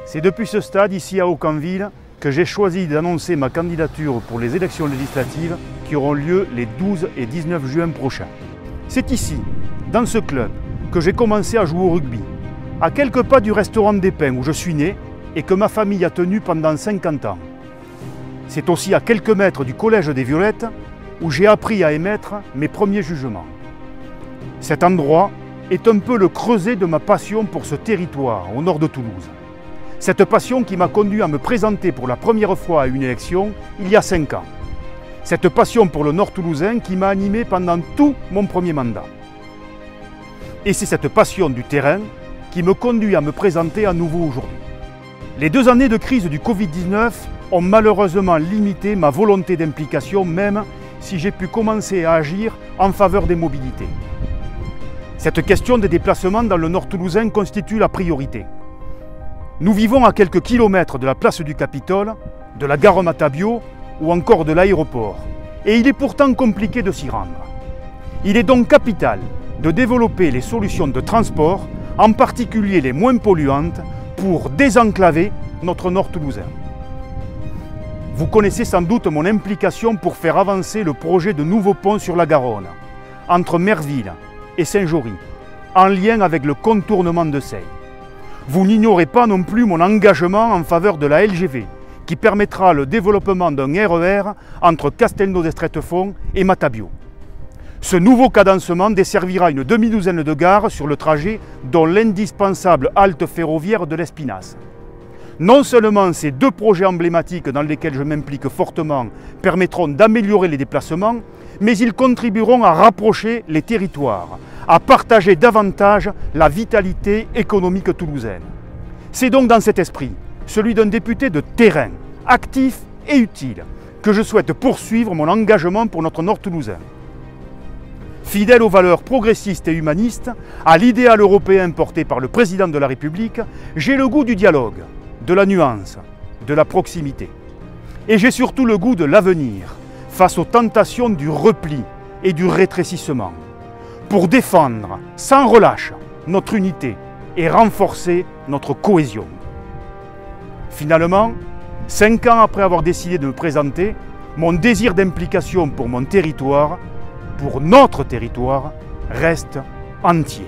C'est depuis ce stade, ici à Aucamville, que j'ai choisi d'annoncer ma candidature pour les élections législatives qui auront lieu les 12 et 19 juin prochains. C'est ici, dans ce club, que j'ai commencé à jouer au rugby, à quelques pas du restaurant des Pins où je suis né et que ma famille a tenu pendant 50 ans. C'est aussi à quelques mètres du collège des Violettes où j'ai appris à émettre mes premiers jugements. Cet endroit est un peu le creuset de ma passion pour ce territoire au nord de Toulouse. Cette passion qui m'a conduit à me présenter pour la première fois à une élection il y a 5 ans. Cette passion pour le nord toulousain qui m'a animé pendant tout mon premier mandat. Et c'est cette passion du terrain qui me conduit à me présenter à nouveau aujourd'hui. Les 2 années de crise du Covid-19 ont malheureusement limité ma volonté d'implication, même si j'ai pu commencer à agir en faveur des mobilités. Cette question des déplacements dans le nord toulousain constitue la priorité. Nous vivons à quelques kilomètres de la place du Capitole, de la gare Matabio ou encore de l'aéroport. Et il est pourtant compliqué de s'y rendre. Il est donc capital de développer les solutions de transport, en particulier les moins polluantes, pour désenclaver notre nord toulousain. Vous connaissez sans doute mon implication pour faire avancer le projet de nouveau pont sur la Garonne, entre Merville et Saint-Jory, en lien avec le contournement de Seille. Vous n'ignorez pas non plus mon engagement en faveur de la LGV, qui permettra le développement d'un RER entre Castelnau-d'Estrettefond et Matabio. Ce nouveau cadencement desservira une demi-douzaine de gares sur le trajet, dont l'indispensable halte ferroviaire de l'Espinasse. Non seulement ces 2 projets emblématiques dans lesquels je m'implique fortement permettront d'améliorer les déplacements, mais ils contribueront à rapprocher les territoires, à partager davantage la vitalité économique toulousaine. C'est donc dans cet esprit, celui d'un député de terrain, actif et utile, que je souhaite poursuivre mon engagement pour notre nord toulousain. Fidèle aux valeurs progressistes et humanistes, à l'idéal européen porté par le président de la République, j'ai le goût du dialogue, de la nuance, de la proximité. Et j'ai surtout le goût de l'avenir, face aux tentations du repli et du rétrécissement, pour défendre sans relâche notre unité et renforcer notre cohésion. Finalement, 5 ans après avoir décidé de me présenter, mon désir d'implication pour mon territoire, pour notre territoire, reste entier.